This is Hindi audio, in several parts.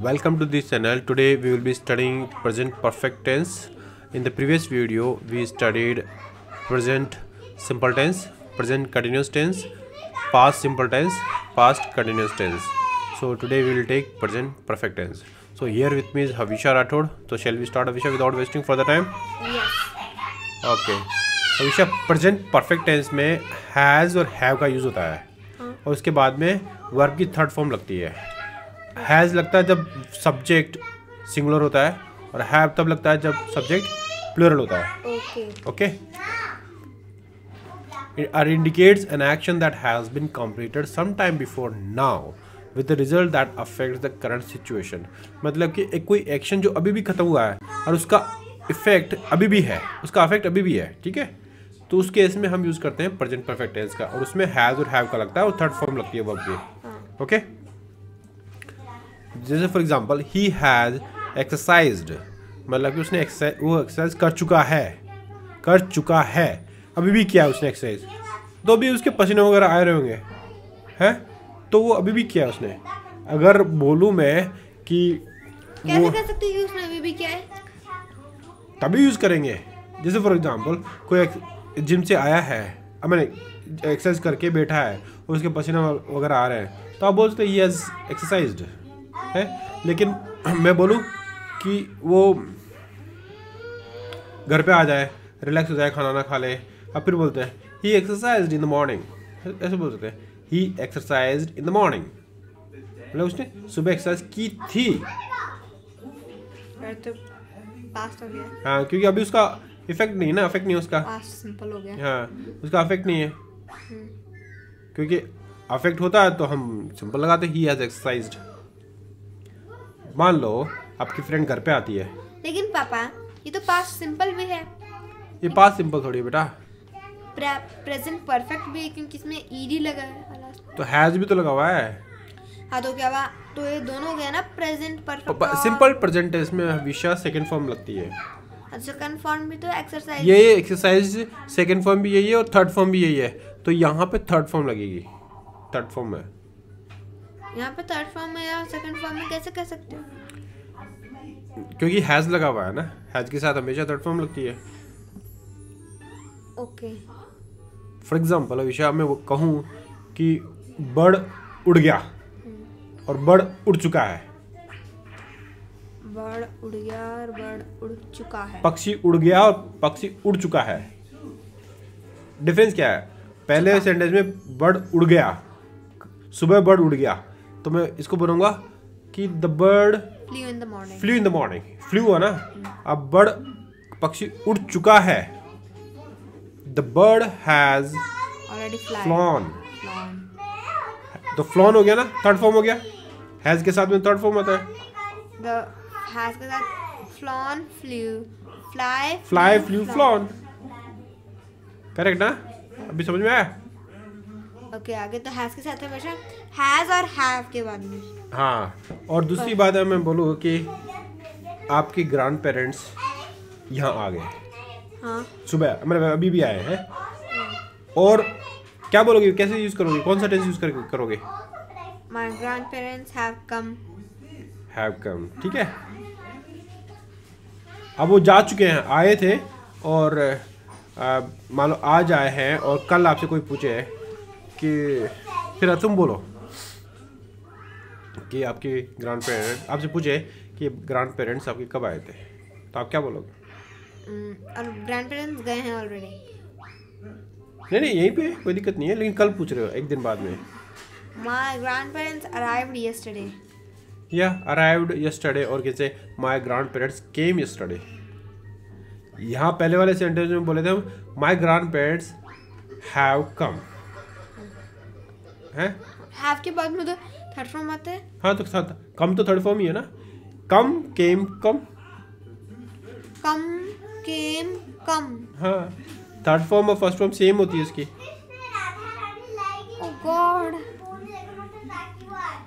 Welcome to this channel. Today we will be studying present perfect tense. In the previous video we studied present simple tense, present continuous tense, past simple tense, past continuous tense. So today we will take present perfect tense. So here with me is Havisha Rathod. So shall we start, Havisha, without wasting further time? Yes. Okay. Havisha, present perfect tense में has और have का यूज़ होता है और उसके बाद में वर्ब की थर्ड फॉर्म लगती है. हैज़ लगता है जब सब्जेक्ट सिंगुलर होता है और हैव तब लगता है जब सब्जेक्ट प्लूरल होता है. Okay. It indicates an action that has been completed sometime before now with the result that affects the current situation. मतलब कि एक कोई एक्शन जो अभी भी खत्म हुआ है और उसका इफेक्ट अभी भी है, उसका इफेक्ट अभी भी है, ठीक है. तो उस केस में हम यूज़ करते हैं प्रेजेंट परफेक्ट टेंस का और उसमें हैज़ और हैव का लगता है और थर्ड फॉर्म लगती है वर्ब की. ओके. जैसे for example he has exercised, मतलब कि उसने वो एक्सरसाइज कर चुका है, अभी भी किया उसने एक्सरसाइज, तो अभी उसके पसीने वगैरह आए रहे होंगे हैं, तो वो अभी भी किया उसने. अगर बोलूँ मैं कि कैसे कह सकते हैं कि उसने अभी भी किया है, तभी यूज़ करेंगे. जैसे फॉर एग्जांपल कोई जिम से आया है, मैंने एक्सरसाइज करके बैठा है और उसके पसीने वगैरह आ रहे हैं, तो आप बोलते ही हैज़ एक्सरसाइज्ड है. लेकिन मैं बोलूँ कि वो घर पे आ जाए, रिलैक्स हो जाए, खाना ना खा ले, अब फिर बोलते हैं ही एक्सरसाइज्ड इन द मॉर्निंग, ऐसे बोल सकते हैं ही एक्सरसाइज्ड इन द मॉर्निंग, मतलब उसने सुबह एक्सरसाइज की थी. तो पास्ट हो गया. हाँ, क्योंकि अभी उसका इफेक्ट नहीं है ना, अफेक्ट नहीं है उसका. पास्ट सिंपल हो गया. हाँ, उसका अफेक्ट नहीं है, क्योंकि अफेक्ट होता है तो हम सिंपल लगाते ही हैज एक्सरसाइज्ड. मान लो आपकी फ्रेंड घर पे आती है. लेकिन पापा ये तो पास्ट सिंपल भी है. ये पास्ट सिंपल थोड़ी है बेटा, प्रेजेंट परफेक्ट भी है क्योंकि इसमें ईडी लगा है. तो हैज भी तो लगा हुआ है. हाँ तो क्या हुआ, तो ये दोनों हो गया ना present perfect. Simple present tense में हमेशा सेकंड फॉर्म लगती है. सेकंड फॉर्म भी तो एक्सरसाइज, ये एक्सरसाइज सेकंड फॉर्म भी यही है और थर्ड फॉर्म भी यही है, तो यहाँ पे थर्ड फॉर्म लगेगी. थर्ड फॉर्म है यहाँ पे. थर्ड फॉर्म में या सेकंड फॉर्म में कैसे कह सकते हो, क्योंकि हैज लगा हुआ है ना, हैज के साथ हमेशा थर्ड फॉर्म लगती है. ओके. फॉर एग्जाम्पल अविशा, मैं वो कहूँ कि बर्ड उड़ गया और बर्ड उड़ चुका है. बर्ड उड़ गया और बर्ड उड़ चुका है. पक्षी उड़ गया और पक्षी उड़ चुका है. डिफरेंस क्या है? पहले सेंटेंस में बर्ड उड़ गया, सुबह बर्ड उड़ गया, तो मैं इसको बोलूँगा कि the bird flu in the morning. Flu in the morning, flu हुआ ना. अब बर्ड पक्षी उड़ चुका है, the bird has already flown. तो फ्लॉन हो गया ना, थर्ड फॉर्म हो गया. हैज के साथ में थर्ड फॉर्म आता है. द हैज के साथ flown, flu, fly, flu, flown. Correct ना? अभी समझ में आया? ओके. आगे तो हैज के साथ हमेशा हैज और हैव के बाद में. हाँ, और दूसरी बात है, मैं बोलूँ कि आपके ग्रैंड पेरेंट्स यहाँ आ गए. हाँ. सुबह, मतलब अभी भी आए हैं, और क्या बोलोगे, कैसे यूज़ करोगे, कौन सा टेंस यूज़ करोगे? My grandparents have come. Have come, ठीक है. अब वो जा चुके हैं, आए थे, और मान लो आज आए हैं और कल आपसे कोई पूछे कि फिर तुम बोलो कि आपके ग्रैंड पेरेंट्स आपसे पूछे कि ग्रैंड पेरेंट्स आपके कब आए थे, तो आप क्या बोलोगे? और ग्रैंडपेरेंट्स गए हैं ऑलरेडी. नहीं, यहीं पे कोई दिक्कत नहीं है, लेकिन कल पूछ रहे हो, एक दिन बाद में. My grandparents arrived yesterday. या अराइव्ड यस्टरडे, और कैसे my grand parents came yesterday. यहाँ पहले वाले सेंटेंस में बोले थे हम my grand parents have come है. हैव के बाद में तो थर्ड फॉर्म आता है. हाँ, तो कम तो थर्ड फॉर्म ही है ना. कम, केम, कम. कम, केम, कम. हाँ, थर्ड फॉर्म और फर्स्ट फॉर्म सेम होती है इसकी. ओह गॉड.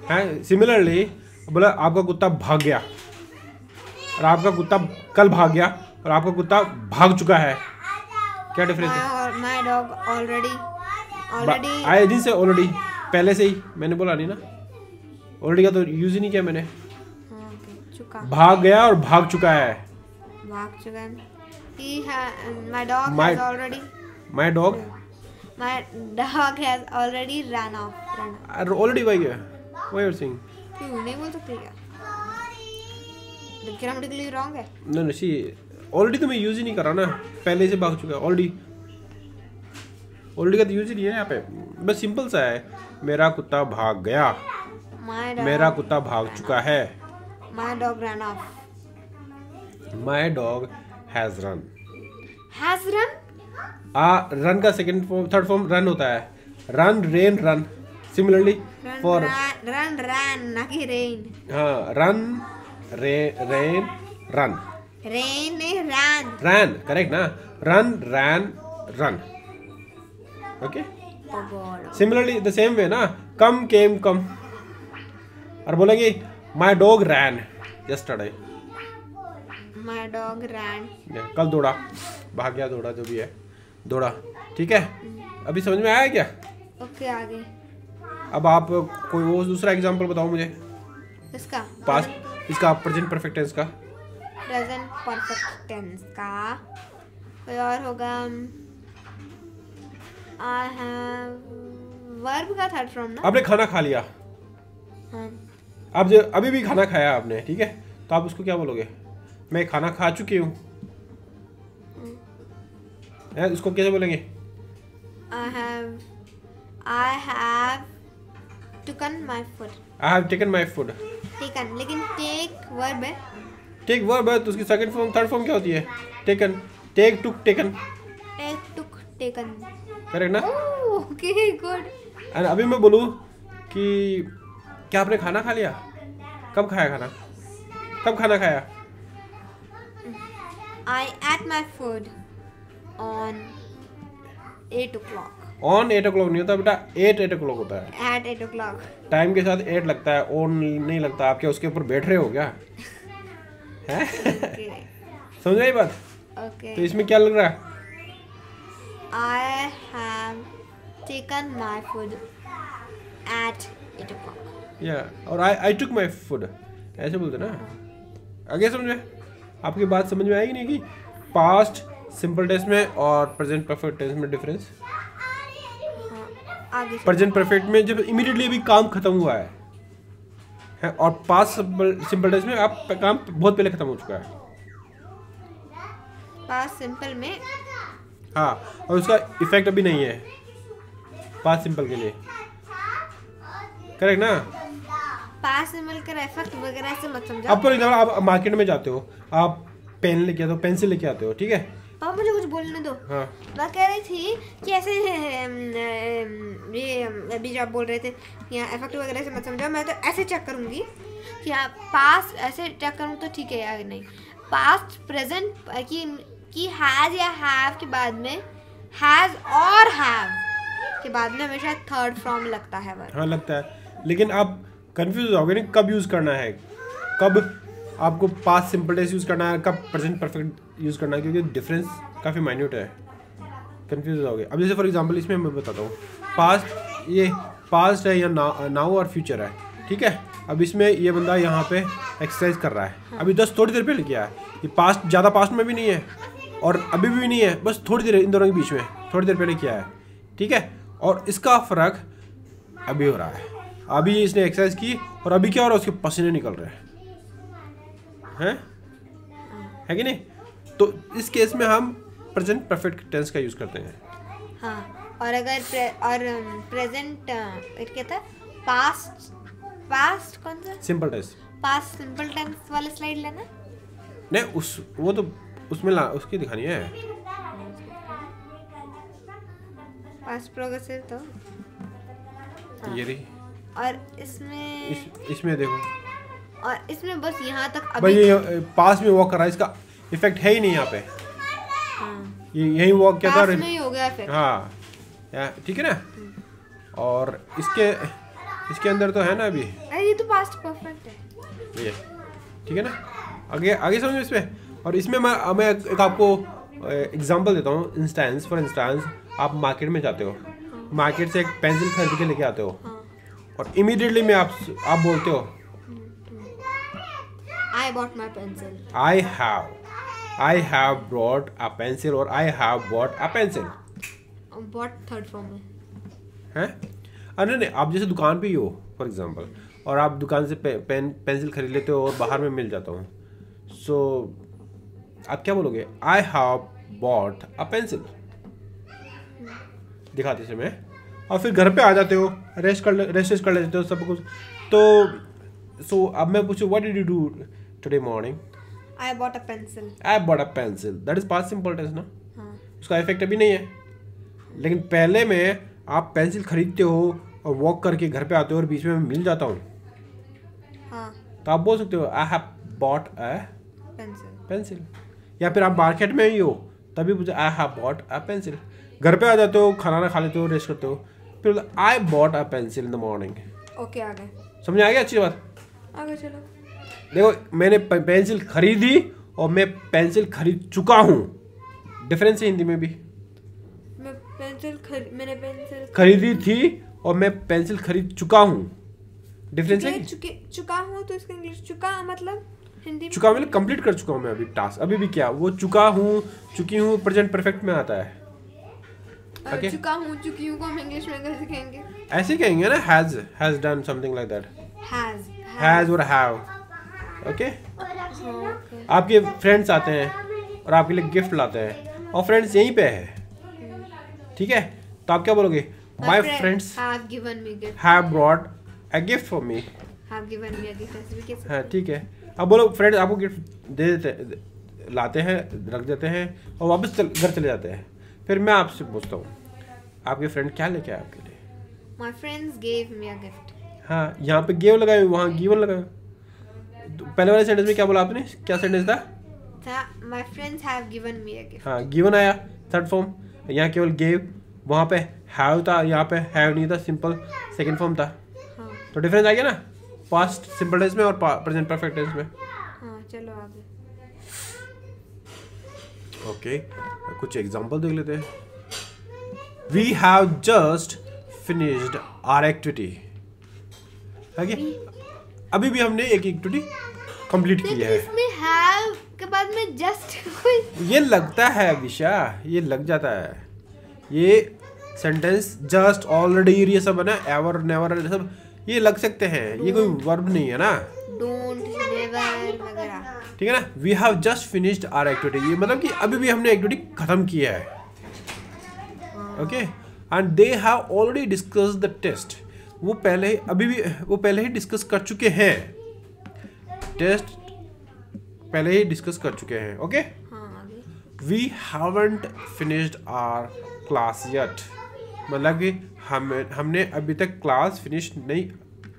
है सिमिलरली, बोला आपका कुत्ता भाग गया और आपका कुत्ता कल भाग गया और आपका कुत्ता भाग चुका है, क्या डिफरेंस है? माय डॉग ऑलरेडी आई दिन से ऑलरेडी, पहले से ही मैंने बोला नहीं ना, ऑलरेडी का तो यूज ही नहीं किया मैंने. चुका, भाग गया और भाग चुका है। भाग चुका है। My dog has already. My dog. My dog has already run off. Already भाग गया। Why you are saying? क्यों नहीं बोल सकते क्या? ग्रामेटिकली रॉन्ग है। No, see, already तो मैं यूज ही नहीं कर रहा ना, पहले से भाग चुका है। already का तो यूज ही नहीं है यहाँ पे, बस सिंपल सा है, मेरा कुत्ता भाग गया, मेरा कुत्ता भाग चुका है। My dog ran off. My dog has run. Has run? Run का second form, third form run होता है। Run, ran, run. Similarly for run, ना कि रेन। हाँ, रन, रेन, रन। रेन नहीं, रन। रन, करेक्ट ना? Run, ran, run. Okay, similarly the same way ना, कम, केम, कम। और बोलेंगे my dog ran yesterday. My dog ran, कल दौड़ा, भाग गया, दौड़ा, जो भी है, दौड़ा। ठीक है, अभी समझ में आया क्या? ओके, आगे। अब आप कोई वो दूसरा एग्जांपल बताओ मुझे। इसका पास्ट, इसका प्रेजेंट परफेक्ट टेंस का। प्रेजेंट परफेक्ट टेंस का कोई और होगा। आई हैव, वर्ब का थर्ड फॉर्म ना। आपने खाना खा लिया। हाँ। आप जो अभी भी खाना खाया आपने, ठीक है, तो आप उसको क्या बोलोगे? मैं खाना खा चुकी हूँ। उसको कैसे बोलेंगे? I have taken my food. I have taken my food. Taken, लेकिन take verb है। Take verb है तो उसकी सेकंड फॉर्म, थर्ड फॉर्म क्या होती है? Taken, take, took, taken. Take, took, taken. Correct ना? Okay, good. और अभी मैं बोलूँ कि क्या आपने खाना खा लिया? कब खाया खाना? कब खाना खाया? I ate my food on 8 o'clock. On 8 o'clock नहीं होता बेटा, 8 o'clock होता है। At 8 o'clock. टाइम के साथ 8 लगता है, ऑन नहीं लगता। आप क्या उसके ऊपर बैठ रहे हो क्या? हैं? Okay. समझ आई बात? Okay. तो इसमें क्या लग रहा है? I have taken my food at 8 o'clock. और I took my food, ऐसे बोलते ना। आगे समझ में? आपकी बात समझ में आएगी नहीं कि पास्ट सिंपल टेंस में और प्रेजेंट परफेक्ट टेंस में डिफरेंस? प्रेजेंट परफेक्ट में जब इमीडिएटली भी काम खत्म हुआ है, और पास्ट सिंपल टेंस में आप काम बहुत पहले खत्म हो चुका है। पास्ट सिंपल में हाँ, और उसका इफेक्ट अभी नहीं है पास्ट सिंपल के लिए। करेक्ट ना? पास्ट सिंपल का इफेक्ट वगैरह से मत समझो। अब फॉर एग्जाम्पल आप मार्केट में जाते हो, आप पेन लेके आते हो, पेंसिल लेके आते हो, ठीक है? पापा मुझे कुछ बोलने दो। हाँ। मैं कह रही थी कि ऐसे ये अभी जो आप बोल रहे थे यहाँ इफेक्ट वगैरह से मत समझो। मैं तो ऐसे चेक करूँगी कि आप पास्ट ऐसे चेक करूँ तो ठीक है या नहीं। पास्ट प्रेजेंट कि हैज़ या हैव के बाद में, हैज़ और हैव के बाद में हमेशा थर्ड फॉर्म लगता है वर्ब। हाँ लगता है, लेकिन आप कंफ्यूज हो गए कब यूज़ करना है, कब आपको पास्ट सिंपल टेंस यूज़ करना है, कब प्रेजेंट परफेक्ट यूज़ करना है, क्योंकि डिफरेंस काफ़ी माइन्यूट है। कंफ्यूज हो गए। अब जैसे फॉर एग्जांपल इसमें मैं बताता हूँ, पास्ट, ये पास्ट है या नाउ और फ्यूचर है, ठीक है? अब इसमें ये बंदा यहाँ पे एक्सरसाइज कर रहा है। अभी जस्ट थोड़ी देर पहले किया है। ये पास्ट ज़्यादा पास्ट में भी नहीं है और अभी भी नहीं है, बस थोड़ी देर इन दोनों के बीच में थोड़ी देर पहले किया है, ठीक है? और इसका फ़र्क अभी हो रहा है। अभी इसने एक्सरसाइज की और अभी क्या हो रहा है, उसके पसीने निकल रहे हैं, है कि नहीं? तो इस केस में हम प्रेजेंट परफेक्ट टेंस का यूज़ करते हैं। हाँ, और अगर प्रेजेंट क्या था, पास्ट कौन सा? Simple tense. Past simple tense वाला स्लाइड लेना। नहीं, वो तो उसमें उसकी दिखानी है। पास्ट प्रोग्रेसिव तो ये रही। और इसमें देखो, और इसमें बस यहाँ तक अभी ये पास में वॉक कर रहा है, इसका इफेक्ट है ही नहीं यहाँ पे। हाँ, ये यही वॉक क्या था, पास में ही हो गया इफेक्ट। हाँ, ठीक है ना? और इसके अंदर तो है ना अभी, ये तो पास्ट परफेक्ट है ये, ठीक है ना? आगे समझो इसमें। और इसमें मैं एक आपको एग्जांपल देता हूँ। इंस्टेंस, फॉर इंस्टेंस, आप मार्केट में जाते हो, मार्केट से एक पेंसिल खरीद के लेके आते हो, और इमीडिएटली में आप बोलते हो I bought my pencil. I have brought a pencil और I have bought a pencil. Bought third form में हैं? अरे नहीं, आप जैसे दुकान पे ही हो फॉर एग्जांपल, और आप दुकान से पेंसिल खरीद लेते हो और बाहर में मिल जाता हूँ, सो आप क्या बोलोगे? I have bought a pencil दिखाते समय, और फिर घर पे आ जाते हो, रेस्ट कर लेते हो सब कुछ। तो सो अब मैं पूछूं, what did you do today morning? I bought a pencil. I bought a pencil. That is past simple tense ना, हाँ. उसका इफेक्ट अभी नहीं है। लेकिन पहले में आप पेंसिल खरीदते हो और वॉक करके घर पे आते हो और बीच में मिल जाता हूँ, हाँ. तो आप बोल सकते हो I have bought a Pencil. Pencil. या फिर आप मार्केट में ही हो तभी पूछे I have bought a pencil. घर पे आ जाते हो, खाना खा लेते हो, रेस्ट करते हो, फिर I bought a pencil in the morning. Okay, आ गए, समझ आ गया? अच्छी बात। आगे चलो। देखो, मैंने पेंसिल खरीदी और मैं पेंसिल खरीद चुका हूँ, डिफरेंस है हिंदी में भी। मैंने पेंसिल खरीदी थी और मैं पेंसिल खरीद चुका हूँ, डिफरेंस है। चुका हूँ तो इसका इंग्लिश चुका मतलब हिंदी में चुका मतलब कंप्लीट कर चुका हूँ मैं अभी टास्क। अभी भी क्या वो चुका हूँ, चुकी हूँ प्रेजेंट परफेक्ट में आता है। Okay? चुका हूँ, चुकी हूँ को हम इंग्लिश में कैसे कहेंगे? ऐसे कहेंगे ना, has done something like that, has और हैव। ओके, आपके फ्रेंड्स आते हैं और आपके लिए गिफ्ट लाते हैं और फ्रेंड्स यहीं पे है, ठीक है, तो आप क्या बोलोगे? My friends have given me gift, have brought a gift for me, have given me a gift, ऐसे भी कह सकते हैं। हाँ, ठीक है। अब बोलो, फ्रेंड्स आपको गिफ्ट दे देते, लाते हैं, रख देते हैं और वापस घर चले जाते हैं। फिर मैं आपसे पूछता हूँ, आपके फ्रेंड क्या लेके आए आपके लिए? My friends gave me a gift. हाँ, यहाँ पे गेव लगाए, वहाँ गिवन लगाए। तो पहले वाले सेंटेंस में क्या बोला आपने? क्या सेंटेंस था? My friends have given me a gift. हाँ, गिवन आया थर्ड फॉर्म, यहाँ केवल गेव, वहाँ पे हैव था, यहाँ पे हैव नहीं था, सिंपल सेकंड फॉर्म था। हाँ. तो डिफरेंस आ गया ना, पास्ट सिंपल टेंस में और प्रेजेंट परफेक्ट टेंस में। हाँ, चलो आगे। ओके, कुछ एग्जांपल देख लेते हैं। We have just finished our activity. अभी भी हमने एक एक्टिविटी कंप्लीट की है। इसमें have के बाद में just कोई ये लगता है विशा, ये लग जाता है। ये सेंटेंस जस्ट, ऑलरेडी, ये सब है ना, एवर, नेवर, ये सब ये लग सकते हैं, ये कोई वर्ब नहीं है ना। don't, never वगैरह, ठीक है ना। We have just finished our activity, ये मतलब कि अभी भी हमने एक्टिविटी खत्म किया है। Okay, and they have already discuss the test, वो पहले ही डिस्कस कर चुके हैं, टेस्ट पहले ही डिस्कस कर चुके हैं। Okay, we haven't finished our class yet, मतलब कि हमने अभी तक क्लास फिनिश नहीं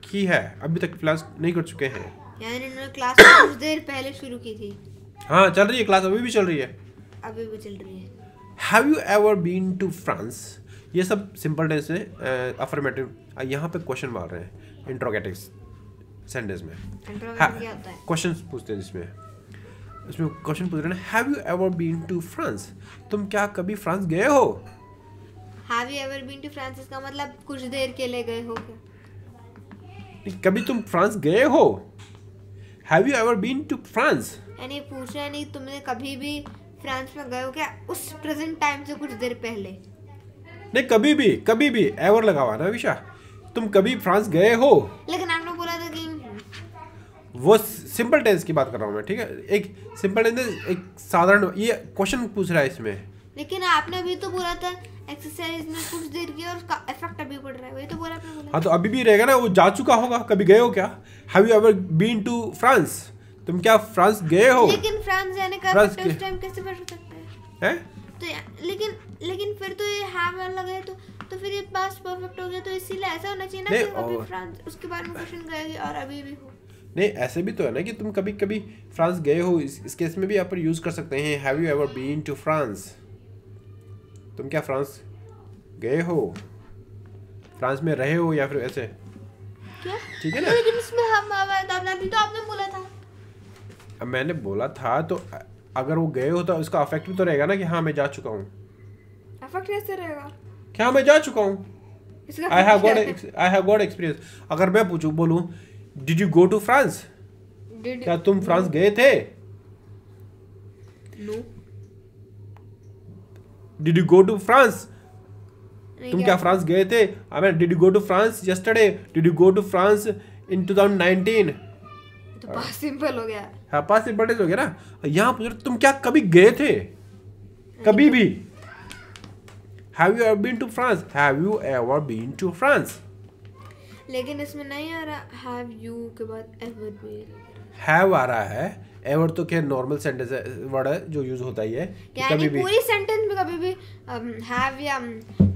की है, अभी तक क्लास नहीं कर चुके हैं। यानी इन्होंने क्लास कुछ देर पहले शुरू की थी। हाँ, चल रही है क्लास, अभी भी चल रही है, अभी भी चल रही है। Have you ever been to France? ये सब सिंपल टेंस है, अफर्मेटिव। यहाँ पे क्वेश्चन मार रहे हैं इंट्रोगेटिव सेंटेंस में। क्वेश्चन पूछते हैं जिसमें क्वेश्चन पूछ रहे हैं, Have you ever been to France? तुम क्या कभी फ्रांस गए हो? Have you ever been to France इसका मतलब कुछ देर के लिए गए हो क्या? कभी तुम फ्रांस गए हो? Have you ever been to France? यानी पूछा नहीं तुमने कभी भी फ्रांस में गए हो क्या, उस प्रेजेंट टाइम से कुछ देर पहले। नहीं, कभी भी एवर लगा हुआ ना विशा, तुम कभी फ्रांस गए हो। लेकिन आपने बोला था कि वो सिंपल टेंस की बात कर रहा हूँ मैं, ठीक है। एक सिंपल टेंस, एक साधारण, ये क्वेश्चन पूछ रहा है इसमें। लेकिन आपने अभी तो बोला था एक्सरसाइज में कुछ देर की और उसका इफेक्ट अभी पड़ रहा है, वही तो बोला आपने। हाँ, तो अभी भी रहेगा ना, वो जा चुका होगा। कभी गए हो क्या? Have you ever been to France? तुम क्या फ्रांस गए हो? लेकिन फ्रांस जाने का उस टाइम कैसे पड़ सकता है? तो लेकिन फिर तो ये हैव लगा है, तो फिर ये पास्ट परफेक्ट हो गया, तो इसीलिए ऐसा होना चाहिए ना कि अभी फ्रांस उसके बारे में क्वेश्चन गए और अभी भी हो। नहीं, ऐसे भी तो है ना कि तुम कभी कभी फ्रांस गए हो, इस केस में भी आप यूज कर सकते हैं, have you ever been to France? तुम क्या फ्रांस गए हो? फ्रांस में रहे हो या फिर ऐसे? क्या? ठीक है ना। लेकिन इसमें हम अभी तो आपने बोला था। अब मैंने बोला था, तो अगर वो गए हो तो उसका अफेक्ट भी तो रहेगा ना कि हाँ मैं जा चुका हूँ। अफेक्ट कैसे रहेगा? क्या मैं जा चुका हूँ? I have got experience। अगर मैं बोलूँ did you go to France? क्या तुम फ्रांस गए थे? No. Did you go to France? तुम क्या फ्रांस गए थे? I mean did you go to France yesterday? Did you go to France in 2019? तो पास्ट सिंपल हो गया। हाँ पास्ट सिंपल टेंस हो गया ना। यहाँ पूछ रहे तुम क्या कभी गए थे? कभी भी। Have you ever been to France? Have you ever been to France? लेकिन इसमें नहीं आ रहा हैव यू के बाद एवर बीन। हैव आ रहा है, एवर तो क्या नॉर्मल सेंटेंस वर्ड है जो यूज होता ही है यानी पूरी सेंटेंस में कभी भी हैव या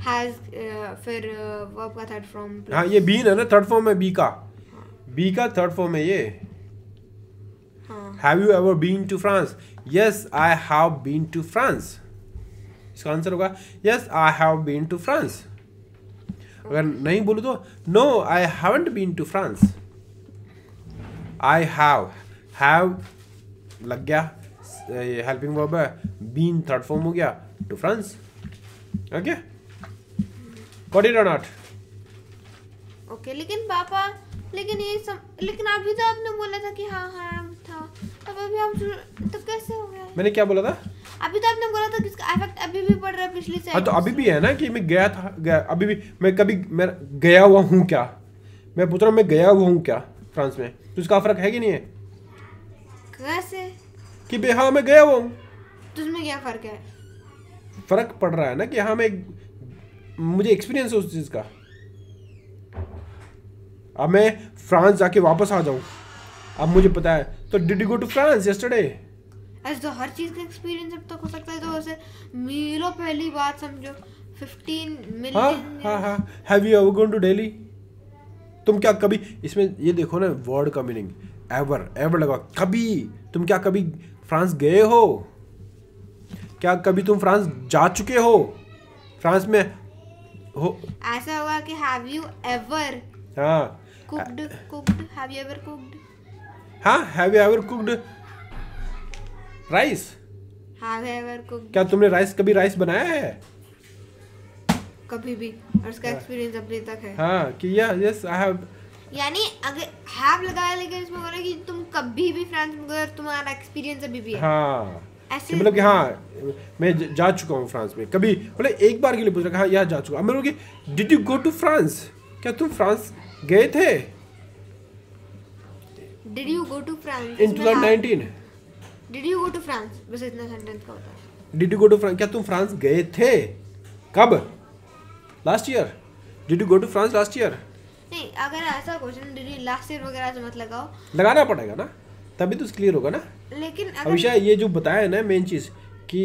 हैज फिर वर्ब का थर्ड फॉर्म। हाँ ये बीन है ना, थर्ड फॉर्म है बी का। बी का थर्ड फॉर्म है ये। Have you ever been to France? Yes I have been to France. इसका आंसर होगा yes I have been to France. अगर नहीं बोलूं तो no I haven't been to France. I have लग गया, हेल्पिंग वर्ब है, बीन थर्ड फॉर्म हो गया, to France. Okay got it और नॉट? ओके लेकिन पापा, लेकिन ये लेकिन अभी तो आपने बोला था कि हाँ हाँ था, तब अभी हम तो कैसे हो गया? मैंने क्या बोला था? अभी तो आपने बोला था कि इसका इफेक्ट अभी भी पड़ रहा है पिछली साइड। हाँ तो अभी भी है ना कि मैं गया था, अभी भी मैं कभी मैं गया हुआ हूँ क्या? मैं पूछ रहा हूँ मैं गया हुआ हूँ क्या फ्रांस में? तो इसका फर्क है कि नहीं है? कैसे कि बे हाँ मैं गया हुआ हूँ, तो उसमें क्या फर्क है? फर्क पड़ रहा है ना कि हाँ मैं, मुझे एक्सपीरियंस है उस चीज का। अब मैं फ्रांस जाके वापस आ जाऊं, अब मुझे पता है, तो did you go to France yesterday? ऐसे तो हर चीज का एक्सपीरियंस अब तक हो सकता है, तो वैसे मीलों पहली बात समझो 15 मिलियन। हाँ have you ever gone to Delhi? तुम क्या कभी, इसमें ये देखो ना वर्ड का मीनिंग, एवर लगा, कभी। तुम क्या कभी फ्रांस गए हो? क्या कभी तुम फ्रांस जा चुके हो? फ्रांस में हो। ऐसा होगा कि have you ever cooked have you ever cooked? हाँ have you ever cooked rice? Have you ever cooked? क्या तुमने कभी राइस बनाया है? कभी भी, और उसका एक्सपीरियंस अभी तक है। हाँ कि यस आई हैव, यानी अगर हैव लगाया, लेकिन इसमें बोला कि तुम कभी भी फ्रांस में गए और तुम्हारा एक्सपीरियंस अभी भी है। हाँ ऐसे मतलब कि हाँ मैं जा चुका हूँ फ्रांस में, कभी मतलब एक बार के लिए पूछ रहा, हाँ यहाँ जा चुका। अब मैं बोलूँगी did you go to France? क्या तुम फ्रांस गए थे? Did you go to France in 2019? Did you go to France, बस इतना सेंटेंस का होता है। Did you go to France? क्या तुम फ्रांस गए थे? कब? Last year? Did you go to France last year? नहीं, अगर ऐसा question did you last year वगैरह से मत लगाओ, लगाना पड़ेगा ना, तभी तो क्लियर होगा ना। लेकिन अगर हमेशा ये जो बताया है ना मेन चीज़ कि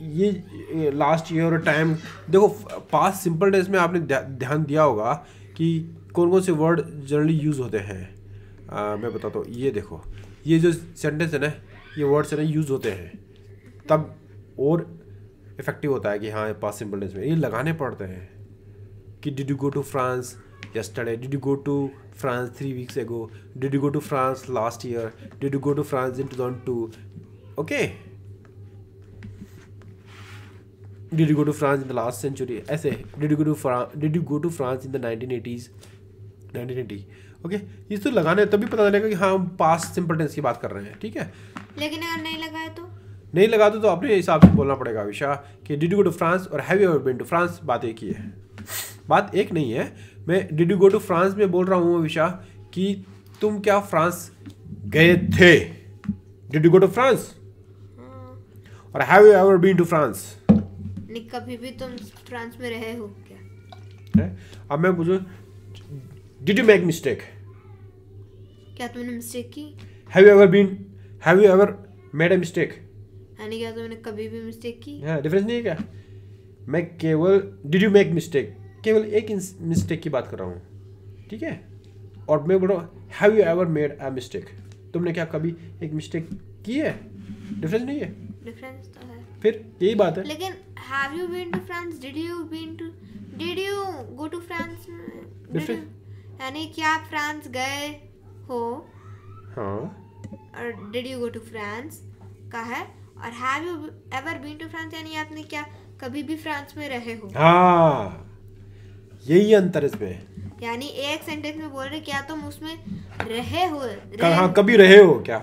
ये लास्ट ईयर और टाइम, देखो पास्ट सिंपल टेंस में आपने ध्यान दिया होगा कि कौन कौन से वर्ड जनरली यूज़ होते हैं। मैं बताता हूँ, ये देखो ये जो सेंटेंस है ना, ये वर्ड्स है ना यूज़ होते हैं, तब और इफेक्टिव होता है कि हाँ पास्ट सिंपल टेंस में ये लगाने पड़ते हैं कि did you go to France yesterday? Did you go to France 3 weeks ago? Did you go to France last year? Did you go to France in 2002? Okay. Did you go to France in the last century? ऐसे Did you go to France in the 1980s? 1980. Okay. ये तो लगाने तभी पता चलेगा कि हाँ हम पास्ट सिंपल टेंस की बात कर रहे हैं, ठीक है। लेकिन अगर नहीं लगाए तो नहीं लगा तो अपने हिसाब से बोलना पड़ेगा विशा कि did you go to France और have you ever been to France. बात एक ही है, बात एक नहीं है। मैं did you go to France में बोल रहा हूँ विशा कि तुम क्या फ्रांस गए थे? Did you go to France? और have you ever been to France? नहीं, कभी भी तुम फ्रांस में रहे हो क्या? अब मैं पूछूं डिड यू मेक मिस्टेक? क्या तुमने मिस्टेक की? Have you ever made a mistake? यानी क्या तुमने कभी भी मिस्टेक की? हाँ, डिफरेंस नहीं है क्या? मैं केवल डिड यू मेक मिस्टेक, केवल एक मिस्टेक की बात कर रहा हूँ, ठीक है। और मैं बोल रहा हूँ have you ever made a mistake, तुमने क्या कभी एक मिस्टेक की है? डिफरेंस नहीं है? डिफरेंस तो है, फिर यही बात है। लेकिन have you been to France, did you go to France, यानी क्या आप फ्रांस गए हो? हाँ, और did you go to France का है, और have you ever been to France यानी आपने क्या कभी भी फ्रांस में रहे हो? हाँ यही अंतर इसमें। यानी एक सेंटेंस में बोल रहे क्या तुम उसमें रहे हो, हाँ, कभी रहे हो क्या,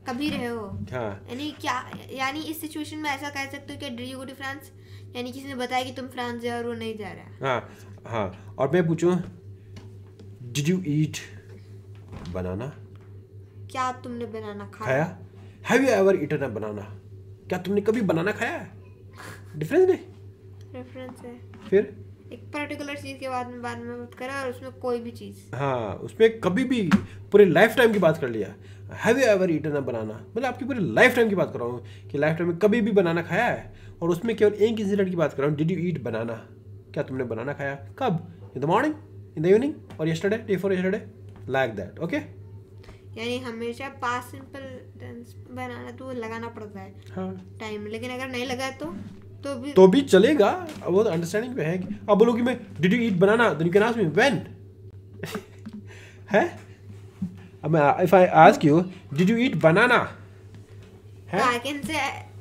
कभी रहे हो। हाँ, यानी क्या, यानी इस सिचुएशन में ऐसा कह सकते हो कि did you go to France, यानी किसी ने बताया कि तुम फ्रांस जा और वो नहीं जा रहा। हाँ हाँ। और मैं पूछूं, डिड यू ईट बनाना, क्या तुमने बनाना खाया? हैव यू एवर ईटन अ बनाना, क्या तुमने कभी बनाना खाया है? डिफरेंस नहीं, रेफरेंस है। फिर एक पर्टिकुलर चीज के बाद में बात करा और उसमें कोई भी चीज, हाँ, उसमें कभी भी पूरे लाइफ टाइम की बात कर लिया। हैव यू एवर ईटन अ बनाना मतलब आपकी पूरे लाइफ टाइम की बात कर रहा हूँ कि लाइफ टाइम में कभी भी बनाना खाया है, और उसमें केवल एक इंसिडेंट की बात कर रहा हूँ, डिड यू ईट बनाना, क्या तुमने बनाना खाया, कब, in the morning, in the evening, और yesterday, day for yesterday, like that. Okay, यानी हमेशा पास्ट सिंपल टेंस बनाना तो लगाना पड़ता है हाँ, टाइम, लेकिन अगर नहीं लगा तो भी चलेगा। अब वो तो अंडरस्टैंडिंग पे है कि अब बोलो कि मैं did you eat banana, then you can ask me when है। अब मैं if I ask you did you eat banana है, I can say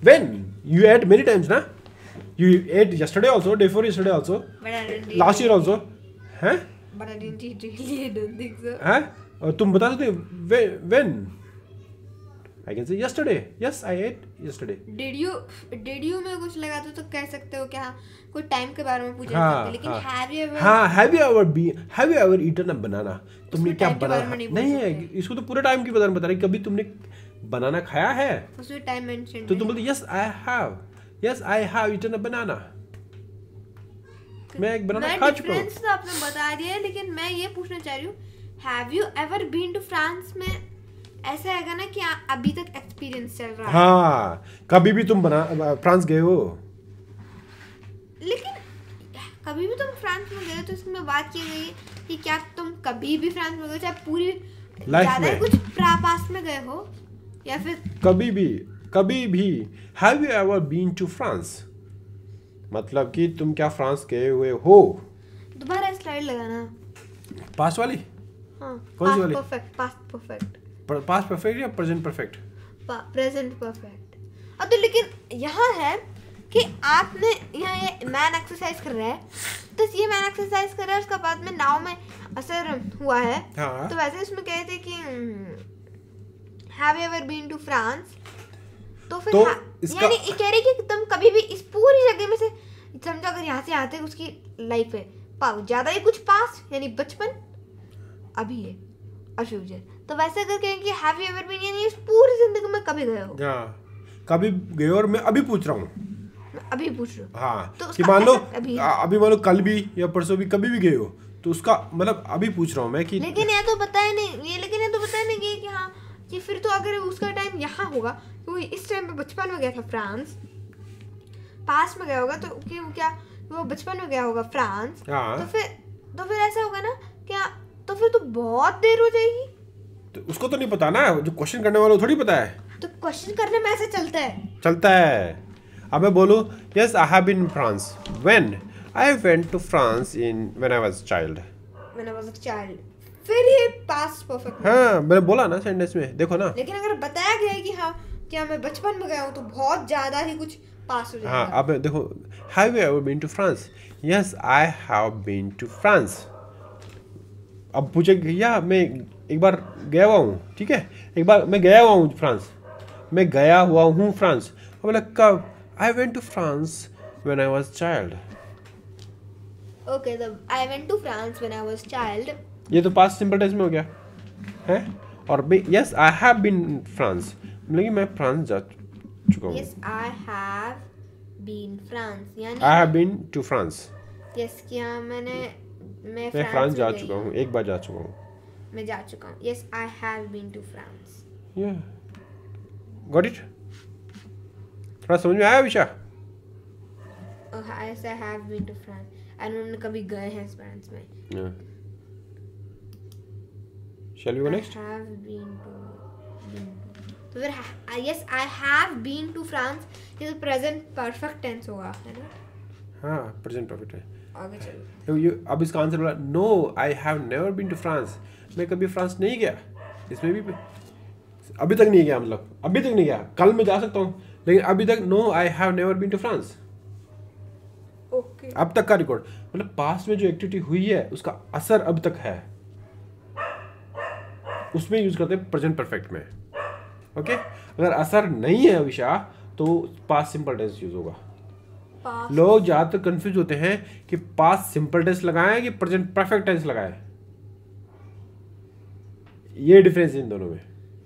when you ate many times ना, you ate yesterday also, day before yesterday also, but I didn't last year also, हैं, but I didn't eat really, I don't think so. हैं, और तुम बता सकते when I can say yesterday, yes I ate yesterday। Did you में कुछ लगा तो कह सकते हो कि हाँ कोई टाइम के बारे में पूछ हाँ, सकते, लेकिन हाँ, हैव यू एवर, हाँ, have you ever eaten a banana, तुमने क्या time के बारे बनाना, में नहीं बोल नहीं है, इसको तो पूरे टाइम की बता रही, कभी तुमने बनाना खाया है, उसमें टाइम मेंशन तो तुम बोलते yes I have eaten a banana, मैं एक बनाना खा चुका हूँ। डिफरेंस तो आपने बता दिया है, लेकिन मैं ये पूछना चाह रही हूँ, have you ever been to France में ऐसा है ना कि अभी तक एक्सपीरियंस चल रहा है। हाँ, कभी भी तुम फ्रांस गए हो, लेकिन कभी भी तुम फ्रांस में गए तो इसमें बात की गई है कि क्या तुम कभी भी फ्रांस में गए, चाहे पूरी लाइफ ज्यादा में कुछ पास्ट में गए हो या फिर कभी भी। Have you ever been to France मतलब कि तुम क्या फ्रांस गए हुए हो। दोबारा स्लाइड लगाना, पास्ट वाली, हाँ, कौन सी वाली? पास्ट परफेक्ट, पास्ट परफेक्ट या प्रेजेंट परफेक्ट? Present perfect. अब तो लेकिन यहाँ है कि आपने यहाँ ये मैन एक्सरसाइज कर रहा है, तो ये मैन एक्सरसाइज कर रहा है, उसका बाद में नाव में असर हुआ है। हाँ। तो वैसे इसमें कहे थे कि have you ever been to France, तो फिर तो यानी ये कह रही कि तुम कभी भी इस पूरी जगह में से समझो, अगर यहाँ से आते उसकी लाइफ है ज्यादा ही कुछ पास्ट यानी बचपन, अभी है और फ्यूचर, तो वैसे अगर कहें कि हैव यू एवर बीन यानी इस पूरी जिंदगी में कभी गए हो। हाँ, कभी गए, और मैं अभी पूछ रहा हूँ, अभी पूछ रहे हो, हाँ, तो कि मान लो अभी मान लो कल भी या परसों भी कभी भी गए हो, तो उसका मतलब अभी पूछ रहा हूँ मैं कि लेकिन ये तो बताया नहीं कि हाँ कि फिर तो अगर उसका टाइम यहाँ होगा तो इस टाइम पे बचपन में गया था फ्रांस, पास्ट में गया होगा तो क्या वो बचपन में गया होगा फ्रांस, हाँ। तो फिर ऐसा होगा ना क्या, तो फिर तो बहुत देर हो जाएगी। तो उसको तो नहीं पता ना, जो क्वेश्चन करने वाला थोड़ी पता है, तो क्वेश्चन करने में ऐसे चलता है। अब मैं बोलूँ yes I have been in France when I went to France when I was child, फिर ये पास्ट परफेक्ट। हाँ, मैंने बोला ना सेंटेंस में, देखो ना। लेकिन अगर बताया गया है कि हाँ क्या मैं बचपन में गया हूँ, तो बहुत ज्यादा ही कुछ पास हो जाएगा। हाँ, अब देखो, have you ever been to France, yes I have been to France. अब पूछे भैया मैं एक बार गया हुआ हूँ, ठीक है, एक बार मैं गया हुआ हूँ फ्रांस, मैं गया हुआ हूँ फ्रांस, अब बोला कब, I went to France when I was child. Okay, तब I went to France when I was child, ये तो पास्ट सिंपल टेंस में हो गया है। और yes I have been France, मतलब मैं फ्रांस जा चुका हूँ। Yes I have been France, यानी I have been to France, yes क्या मैं फ्रांस जा चुका हूँ, एक बार जा चुका हूँ, मैं जा चुका हूँ। Yes I have been to France. Yeah got it, थोड़ा समझ में आया Visha? Yes I have been to France, उन्होंने कभी गए हैं फ्रांस में। Shall we go next? I have been to, तो फिर yes I have been to France, ये तो present perfect tense होगा, है ना? हाँ, present perfect है। आगे चलो। अब इसका आंसर बोला no I have never been to France, मैं कभी फ्रांस नहीं गया। इसमें भी अभी तक नहीं गया, मतलब अभी तक नहीं गया, कल मैं जा सकता हूँ, लेकिन अभी तक no I have never been to France। Okay अब तक का रिकॉर्ड, मतलब पास्ट में जो एक्टिविटी हुई है उसका असर अब तक है, उसमें यूज करते हैं प्रेजेंट परफेक्ट में। ओके, अगर असर नहीं है अविशा तो पास्ट सिंपल टेंस यूज होगा। लोग ज्यादातर कंफ्यूज होते हैं कि पास्ट सिंपल टेंस लगाएं कि प्रेजेंट परफेक्ट टेंस लगाएं, ये डिफरेंस है इन दोनों में।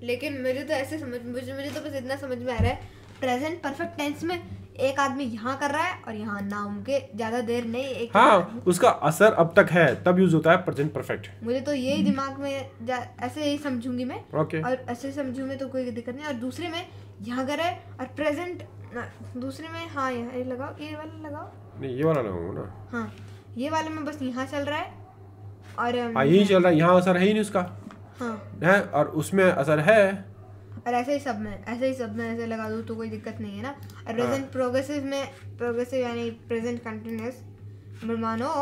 लेकिन मुझे तो ऐसे मुझे तो बस इतना समझ में आ रहा है, प्रेजेंट परफेक्ट टेंस में एक आदमी यहाँ कर रहा है और यहाँ नाउन के ज्यादा देर नहीं एक हाँ, उसका असर अब तक है तब यूज होता है प्रेजेंट परफेक्ट। मुझे तो यही दिमाग में ऐसे ही समझूंगी मैं। ओके। और ऐसे समझूं मैं तो कोई दिक्कत नहीं। और दूसरे में यहाँ कर रहा है और प्रेजेंट दूसरे में हाँ ये लगाओ, ये वाला लगाओ, नहीं ये वाला लगाऊंगा ना। हाँ ये वाले में बस यहाँ चल रहा है और हाँ यही चल रहा है, यहाँ असर है ही नहीं उसका। हाँ है और उसमें असर है, और ऐसे ही सब में ऐसे लगा दूँ तो कोई दिक्कत नहीं है ना। और प्रेजेंट प्रोग्रेसिव यानी प्रेजेंट कंटिन्यूस मानो,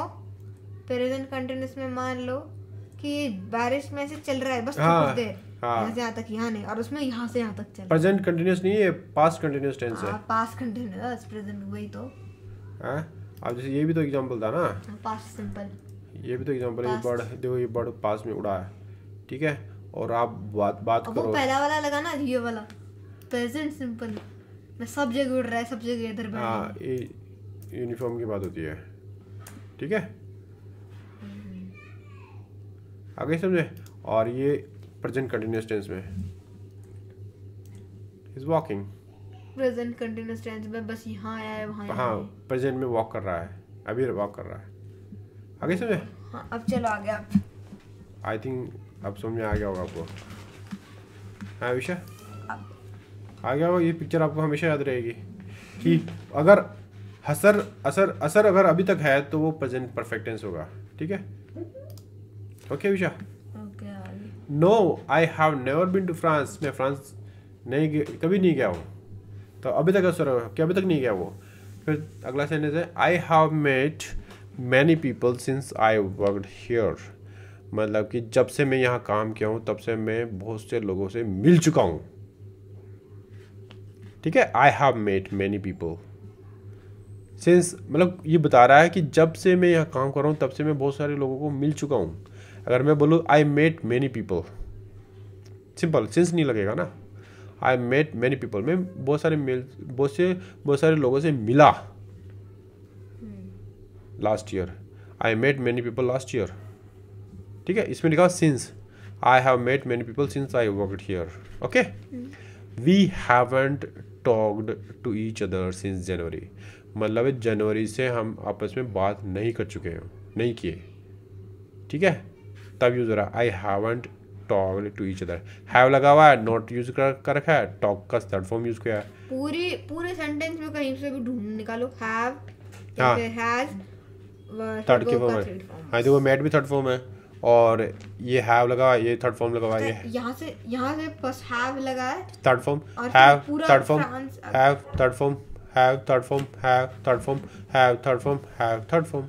प्रेजेंट कंटिन्यूस में मान लो कि बारिश में ऐसे चल रहा है बस कुछ देर, यहाँ से यहाँ तक, यहाँ नहीं, और उसमें यहाँ से यहाँ तक चल। प्रेजेंट कंटिन्यूस नहीं है, पास्ट कंटिन्यूस टेंस है। पास्ट कंटिन्यूस, प्रेजेंट वही तो है। अब जैसे ये भी तो एग्जांपल था ना, पास्ट सिंपल, ये भी तो एग्जांपल है। बर्ड देखो, ये बर्ड पास्ट में उड़ा है, ठीक है, और आप बात करो। वो पहला वाला लगा ना, ये वाला प्रेजेंट सिंपल में सब जगह उड़ रहा है, सब जगह इधर बैठ। हाँ ये यूनिफॉर्म की बात होती है, ठीक है, आगे समझे। और ये प्रेजेंट कंटिन्यूअस टेंस में is walking, present continuous tense में बस यहाँ आया है वहाँ। हाँ प्रेजेंट में वॉक कर रहा है, अभी वॉक कर रहा है, आगे समझे। हाँ अब चलो आगे आप। आई थिंक अब समझ में आ गया होगा आपको। हाँ विषय आ गया होगा, ये पिक्चर आपको हमेशा याद रहेगी कि अगर असर अगर अभी तक है तो वो प्रेजेंट परफेक्ट टेंस होगा, ठीक है। ओके विषय। No I have never been to France, मैं फ्रांस कभी नहीं गया हूँ, तो अभी तक असर होगा कि अभी तक नहीं गया वो। फिर अगला सेंटेंस है I have met many people since I worked here, मतलब कि जब से मैं यहाँ काम किया हूँ तब से मैं बहुत से लोगों से मिल चुका हूँ, ठीक है। I have met many people since, मतलब ये बता रहा है कि जब से मैं यहाँ काम कर रहा हूँ तब से मैं बहुत सारे लोगों को मिल चुका हूँ। अगर मैं बोलूँ I met many people, simple, since नहीं लगेगा ना। आई मेट मैनी पीपल, मैं बहुत सारे लोगों से मिला last year. I met many people last year, ठीक है। इसमें लिखा since, I have met many people since I worked here, okay. We haven't talked to each other since January, मतलब जनवरी से हम आपस में बात नहीं कर चुके हैं, नहीं किए, ठीक है। तब यूज हो रहा है I haven't talked to each other. Have लगा हुआ है, नॉट यूज कर रखा है, टॉक का थर्ड फॉर्म यूज किया है। पूरे सेंटेंस में कहीं से भी ढूंढ निकालो हैव, हाँ हैज थर्ड के फॉर्म है। हाँ देखो मेट भी थर्ड फॉर्म है, और ये हैव लगा, ये थर्ड फॉर्म लगा हुआ है। यहाँ से बस हैव लगा है, third form, have third form, have third form, have third form, have third form, have third form, have third form.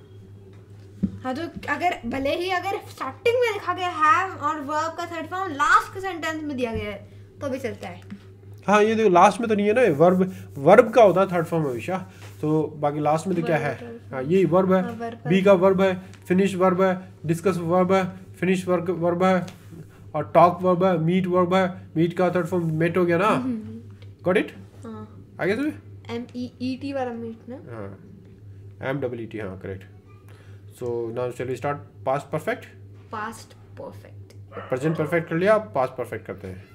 हाँ तो अगर भले ही अगर स्टार्टिंग में लिखा गया हैव और वर्ब का थर्ड फॉर्म लास्ट के सेंटेंस में दिया गया है तो भी चलता है। हाँ ये देखो लास्ट में तो नहीं है ना, वर्ब का होता है थर्ड फॉर्म हमेशा, तो बाकी लास्ट में तो क्या है। हाँ ये वर्ब है, बी का वर्ब है, फिनिश वर्ब है, डिस्कस वर्ब है, फिनिश वर्ब है, और टॉक वर्ब है, मीट वर्ब है। मीट का थर्ड फॉर्म मेट हो गया ना, गॉट इट। आगे से MEET वाला मीट ना। हाँ MEET, हाँ correct. So now shall we start past perfect. Past perfect, present perfect कर लिया, पास्ट परफेक्ट करते हैं।